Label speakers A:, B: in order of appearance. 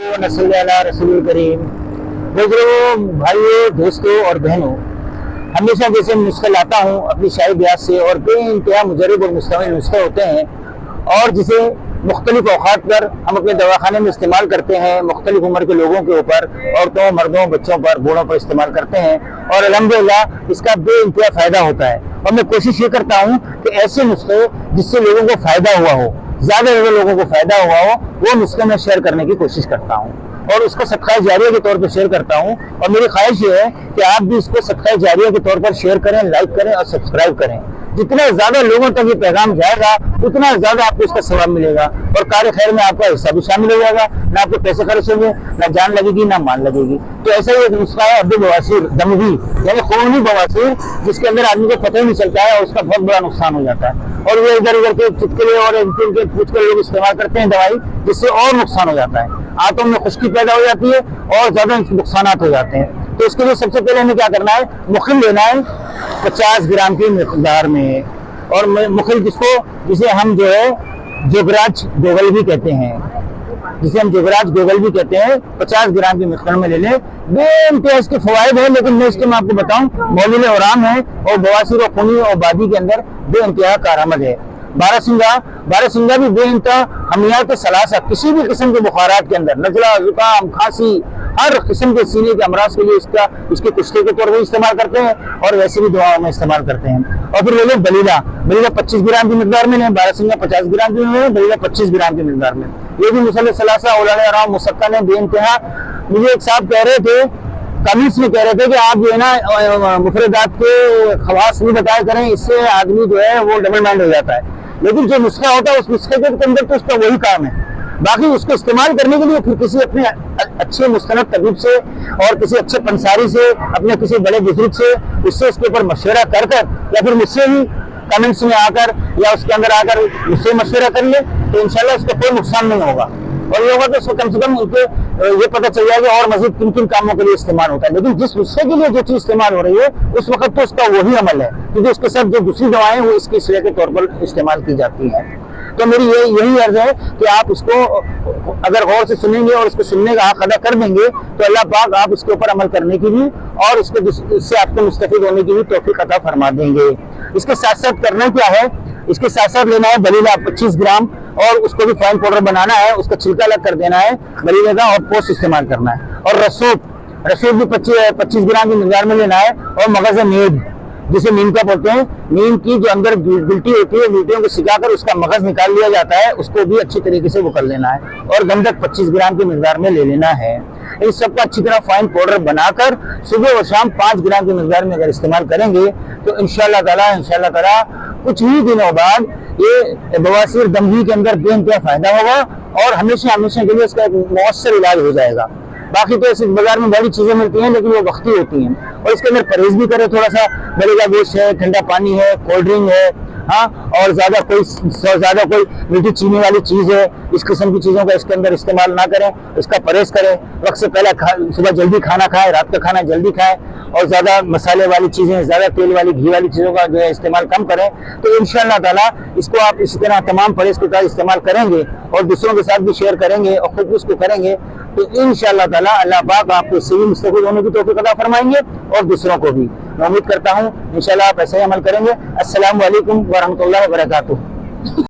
A: नस्ल अला रसूल करीम। बुजुर्गों, भाइयों, दोस्तों और बहनों, हमेशा जैसे नुस्खे लाता हूँ अपनी शाही ब्याज से और बेइंतहा मुजरब और मुस्तमिल नुस्खे होते हैं और जिसे मुख्तलिफ औकात पर हम अपने दवाखाने में इस्तेमाल करते हैं, मुख्तलिफ उम्र के लोगों के ऊपर, औरतों, मर्दों, बच्चों पर, बूढ़ों पर इस्तेमाल करते हैं और अल्हम्दुलिल्लाह इसका बेइंतहा फ़ायदा होता है। और मैं कोशिश ये करता हूँ कि ऐसे नुस्खे जिससे लोगों को फ़ायदा हुआ हो, ज़्यादा लोगों को फ़ायदा हुआ हो, वो नुस्खे मैं शेयर करने की कोशिश करता हूँ और उसको सदका जारिया के तौर पर शेयर करता हूँ। और मेरी ख्वाहिश ये है कि आप भी इसको सदका जारिया के तौर पर शेयर करें, लाइक करें और सब्सक्राइब करें। जितना ज़्यादा लोगों तक ये पैगाम जाएगा उतना ज़्यादा आपको इसका सवाब मिलेगा और कार्य खैर में आपका हिस्सा भी शामिल हो जाएगा। ना आपको पैसे खर्च होंगे, ना जान लगेगी, ना मान लगेगी। तो ऐसा ही एक नुस्खा है अब्दुल बवासीर दमवी, यानी खूनी बवासीर, जिसके अंदर आदमी को पता ही नहीं चलता है और उसका बहुत बड़ा नुकसान हो जाता है। और वो इधर उधर के चुटकुले और इनके पूछ कर लोग इस्तेमाल करते हैं दवाई, जिससे और नुकसान हो जाता है। आंतों में खुश्की पैदा हो जाती है और ज्यादा नुकसान हो जाते हैं। तो इसके लिए सबसे पहले हमें क्या करना है, मुखिल लेना है 50 ग्राम की मिकदार में। और मुखिल जिसे हम जो है जोगराज गोगल भी कहते हैं, जिसे हम जोगराज गोगल भी कहते हैं, 50 ग्राम की मिकदार में ले लें। बेइंतहा इसके फवायद है, लेकिन मैं इसके मैं आपको बताऊं मौलूल औराम है और बवासीर और खूनी और बादी के अंदर बेइंतहा कारआमद है। बारहसिंगा भी बेइंतहा हमियात सलासा, किसी भी किस्म के बुखारात के अंदर, नजला, जुकाम, खांसी, हर किस्म के सीने के अमराज के लिए इसके कुश्ते के तौर पर इस्तेमाल करते हैं और वैसे भी दवाओं में इस्तेमाल करते हैं। और फिर ले लें बलीला 25 ग्राम की मिकदार में लें, बारहसिंगा 50 ग्राम की में, बलीला 25 ग्राम की मिकदार में। ये भी मुसल सलासा औलाद आराम मुसक्कन है, बेइंतहा। मुझे एक साहब कह रहे थे, कमेंट्स में कह रहे थे कि आप जो है ना मुफरदात के खवास नहीं बताया करें, इससे आदमी जो है वो डबल माइंड हो जाता है। लेकिन जो नुस्खा होता है उस नुस्खे के अंदर तो उसका वही काम है। बाकी उसको इस्तेमाल करने के लिए फिर किसी अपने अच्छे मुस्तनद तबीब से और किसी अच्छे पंसारी से, अपने किसी बड़े बुजुर्ग से, उससे उसके ऊपर मशवरा कर या फिर मुझसे ही कमेंट्स में आकर या उसके अंदर आकर मुझसे मशवरा कर ले, तो इंशाल्लाह उसका कोई नुकसान नहीं होगा। और ये होगा तो उसको कम से कम उनके ये पता चल जाएगा और मजीद किन किन कामों के लिए इस्तेमाल होता है। लेकिन जिस नुस्खे के लिए जो चीज इस्तेमाल हो रही है उस वक्त तो उसका वही अमल है, क्योंकि उसके साथ जो दूसरी दवाएं वो इसके सिले के तौर पर इस्तेमाल की जाती हैं। तो मेरी यही अर्ज है कि आप इसको अगर गौर से सुनेंगे और इसको सुनने का हक अदा कर देंगे तो अल्लाह पाक आप इसके ऊपर अमल करने की भी और इससे आपको मुस्तफीद होने की भी तौफीक अता फरमा देंगे। इसके साथ साथ करना क्या है, इसके साथ साथ लेना है बलीला 25 ग्राम और उसको भी फाइन पाउडर बनाना है, उसका छिलका अलग कर देना है बलीले का और पोस्ट इस्तेमाल करना है। और रसूद भी 25 ग्राम की मिकदार में लेना है। और मगज़ नींद, जिसे नींद क्या बोलते हैं, नींद की जो अंदर गिल्टी होती है, गिल्टियों को सिकाकर उसका मगज़ निकाल लिया जाता है, उसको भी अच्छी तरीके से वो कर लेना है। और गंधक 25 ग्राम की मिकदार में ले लेना है। इस सबका अच्छी तरह फाइन पाउडर बनाकर सुबह और शाम 5 ग्राम की मिकदार में अगर इस्तेमाल करेंगे तो इंशाअल्लाह ताला कुछ ही दिनों बाद ये बवासीर दमवी के अंदर बेइंतहा फायदा होगा और हमेशा के लिए इसका एक मौसर इलाज हो जाएगा। बाकी तो ऐसे बाजार में बड़ी चीजें मिलती हैं लेकिन वो वक्ती होती हैं और इसके अंदर परहेज भी करें, थोड़ा सा बलेगा गोश्त है, ठंडा पानी है, कोल्ड ड्रिंक है, हाँ, और ज्यादा कोई मीठी चीनी वाली चीज है, इस किस्म की चीजों का इसके अंदर इस्तेमाल ना करें, इसका परहेज करें। वक्त से पहले सुबह जल्दी खाना खाएं, रात का खाना जल्दी खाएं और ज्यादा मसाले वाली चीजें, ज्यादा तेल वाली, घी वाली चीजों का जो है इस्तेमाल कम करें। तो इंशाअल्लाह ताला इसको आप इसी तरह तमाम परहेज के साथ इस्तेमाल करेंगे और दूसरों के साथ भी शेयर करेंगे और खुद भी उसको करेंगे तो इंशाअल्लाह ताला अल्लाह पाक आपको इससे भी मुस्तफीद होने की तौफीक अता फरमाएंगे और दूसरों को भी। मैं उम्मीद करता हूँ इंशाअल्लाह आप ऐसे ही अमल करेंगे। अस्सलामु अलैकुम व रहमतुल्लाहि व बरकातुहू।